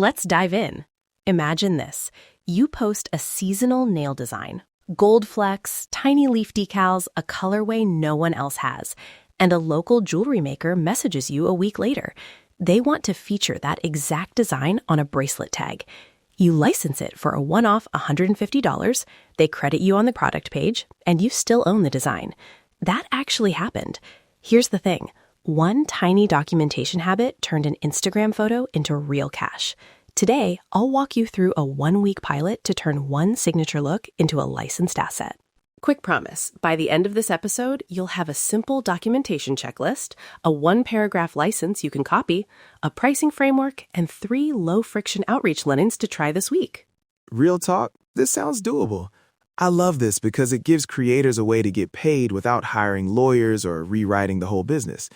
Let's dive in. Imagine this. You post a seasonal nail design, gold flecks, tiny leaf decals, a colorway no one else has, and a local jewelry maker messages you a week later. They want to feature that exact design on a bracelet tag. You license it for a one-off $150, they credit you on the product page, and you still own the design. That actually happened. Here's the thing. One tiny documentation habit turned an Instagram photo into real cash. Today, I'll walk you through a one-week pilot to turn one signature look into a licensed asset. Quick promise, by the end of this episode, you'll have a simple documentation checklist, a one-paragraph license you can copy, a pricing framework, and 3 low-friction outreach linens to try this week. Real talk, this sounds doable. I love this because it gives creators a way to get paid without hiring lawyers or rewriting the whole business.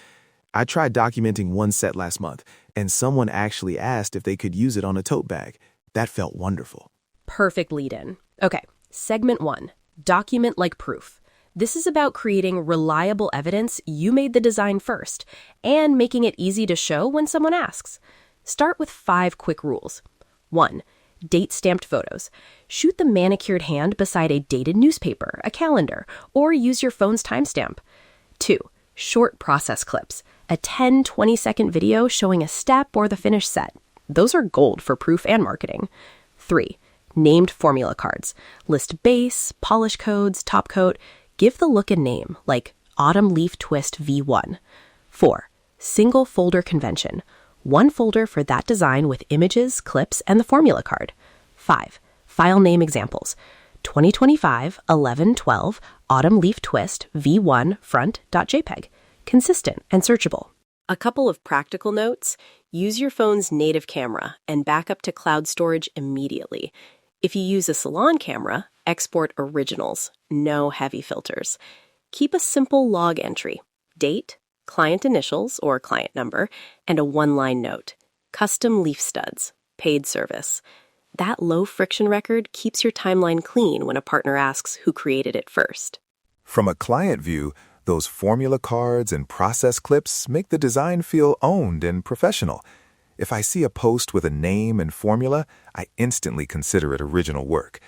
I tried documenting one set last month, and someone actually asked if they could use it on a tote bag. That felt wonderful. Perfect lead-in. Okay, segment 1, document like proof. This is about creating reliable evidence you made the design first and making it easy to show when someone asks. Start with 5 quick rules. 1. Date-stamped photos. Shoot the manicured hand beside a dated newspaper, a calendar, or use your phone's timestamp. 2. Short process clips. A 10-20-second video showing a step or the finished set. Those are gold for proof and marketing. 3. Named formula cards. List base, polish codes, top coat. Give the look a name, like Autumn Leaf Twist V1. 4. Single folder convention. One folder for that design with images, clips, and the formula card. 5. File name examples. 2025 1112 Autumn Leaf Twist V1 front.jpg. Consistent and searchable. A couple of practical notes. Use your phone's native camera and back up to cloud storage immediately. If you use a salon camera, export originals, no heavy filters. Keep a simple log entry. Date, client initials or client number, and a one-line note. Custom leaf studs, paid service. That low-friction record keeps your timeline clean when a partner asks who created it first. From a client view, those formula cards and process clips make the design feel owned and professional. If I see a post with a name and formula, I instantly consider it original work.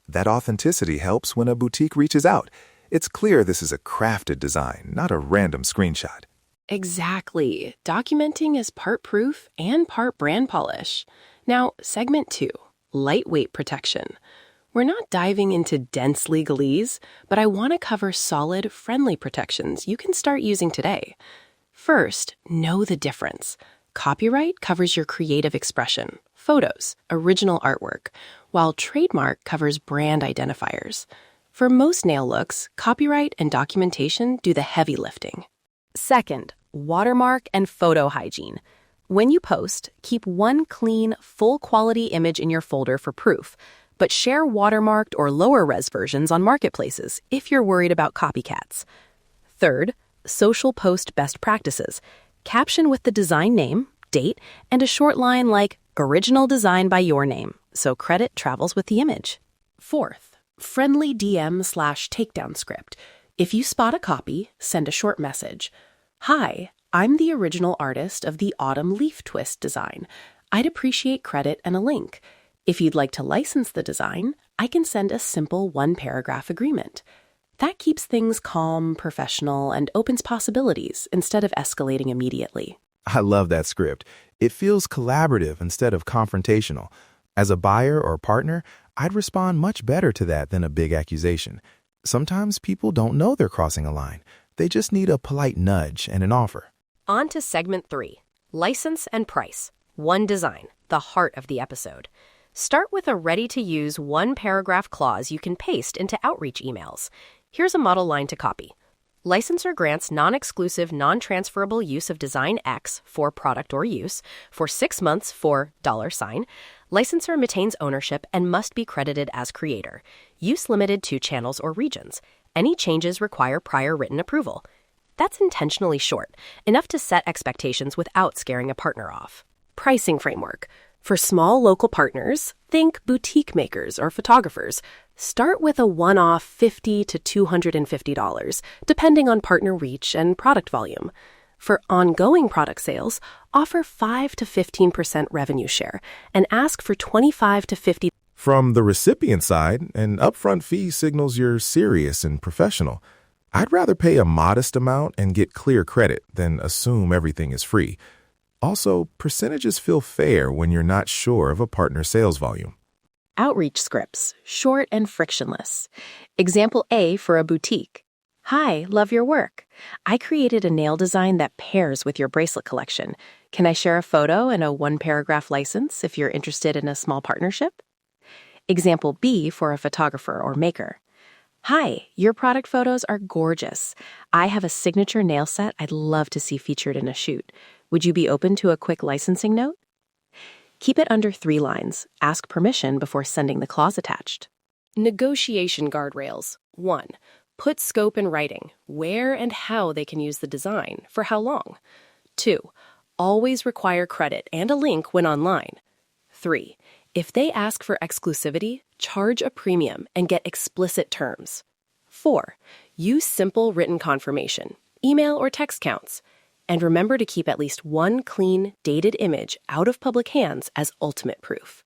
That authenticity helps when a boutique reaches out. It's clear this is a crafted design, not a random screenshot. Exactly. Documenting is part proof and part brand polish. Now, segment 2, lightweight protection. We're not diving into dense legalese, but I want to cover solid, friendly protections you can start using today. First, know the difference. Copyright covers your creative expression, photos, original artwork, while trademark covers brand identifiers. For most nail looks, copyright and documentation do the heavy lifting. Second, watermark and photo hygiene. When you post, keep one clean, full-quality image in your folder for proof, but share watermarked or lower-res versions on marketplaces if you're worried about copycats. Third, social post best practices. Caption with the design name, date, and a short line like original design by your name, so credit travels with the image. Fourth, friendly DM/takedown script. If you spot a copy, send a short message. Hi, I'm the original artist of the Autumn Leaf Twist design. I'd appreciate credit and a link. If you'd like to license the design, I can send a simple one-paragraph agreement. That keeps things calm, professional, and opens possibilities instead of escalating immediately. I love that script. It feels collaborative instead of confrontational. As a buyer or partner, I'd respond much better to that than a big accusation. Sometimes people don't know they're crossing a line. They just need a polite nudge and an offer. On to segment 3, license and price. One design, the heart of the episode. Start with a ready-to-use one-paragraph clause you can paste into outreach emails. Here's a model line to copy. Licensor grants non-exclusive, non-transferable use of design X for product or use for 6 months for $. Licensor maintains ownership and must be credited as creator. Use limited to channels or regions. Any changes require prior written approval. That's intentionally short, enough to set expectations without scaring a partner off. Pricing framework. For small local partners, think boutique makers or photographers. Start with a one-off $50 to $250, depending on partner reach and product volume. For ongoing product sales, offer 5 to 15% revenue share and ask for 25 to 50. From the recipient side, an upfront fee signals you're serious and professional. I'd rather pay a modest amount and get clear credit than assume everything is free. Also, percentages feel fair when you're not sure of a partner's sales volume. Outreach scripts, short and frictionless. Example A for a boutique. Hi, love your work. I created a nail design that pairs with your bracelet collection. Can I share a photo and a one-paragraph license if you're interested in a small partnership? Example B for a photographer or maker. Hi, your product photos are gorgeous. I have a signature nail set I'd love to see featured in a shoot. Would you be open to a quick licensing note? Keep it under 3 lines. Ask permission before sending the clause attached. Negotiation guardrails. 1. Put scope in writing, where and how they can use the design, for how long. 2. Always require credit and a link when online. 3. If they ask for exclusivity, charge a premium and get explicit terms. 4. Use simple written confirmation, email or text counts. And remember to keep at least one clean, dated image out of public hands as ultimate proof.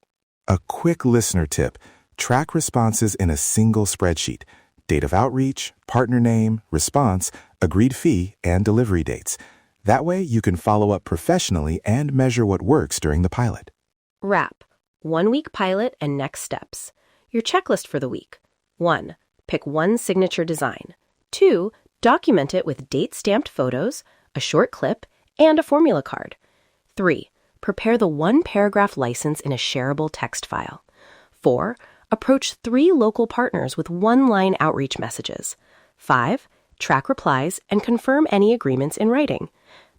A quick listener tip: track responses in a single spreadsheet. Date of outreach, partner name, response, agreed fee, and delivery dates. That way you can follow up professionally and measure what works during the pilot. Wrap. 1-week pilot and next steps. Your checklist for the week. 1. Pick one signature design. 2. Document it with date-stamped photos, a short clip, and a formula card. 3. Prepare the one-paragraph license in a shareable text file. 4. Approach 3 local partners with one-line outreach messages. 5. Track replies and confirm any agreements in writing.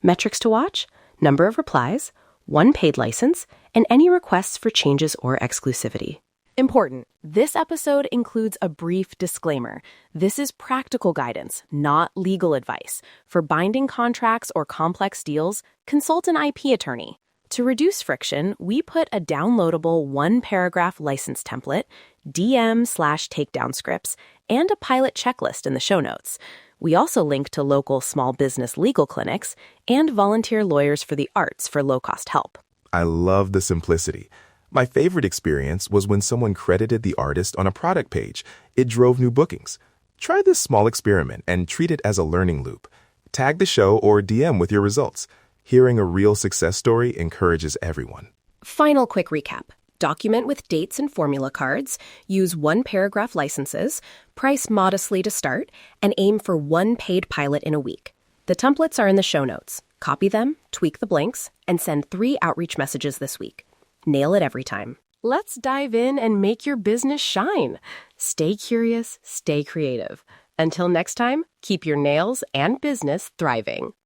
Metrics to watch: number of replies, 1 paid license, and any requests for changes or exclusivity. Important: this episode includes a brief disclaimer. This is practical guidance, not legal advice. For binding contracts or complex deals, consult an IP attorney. To reduce friction, we put a downloadable 1-paragraph license template, DM/takedown scripts, and a pilot checklist in the show notes. We also link to local small business legal clinics and volunteer lawyers for the arts for low-cost help. I love the simplicity. My favorite experience was when someone credited the artist on a product page. It drove new bookings. Try this small experiment and treat it as a learning loop. Tag the show or DM with your results. Hearing a real success story encourages everyone. Final quick recap. Document with dates and formula cards, use 1-paragraph licenses, price modestly to start, and aim for 1 paid pilot in a week. The templates are in the show notes. Copy them, tweak the blanks, and send 3 outreach messages this week. Nail it every time. Let's dive in and make your business shine. Stay curious, stay creative. Until next time, keep your nails and business thriving.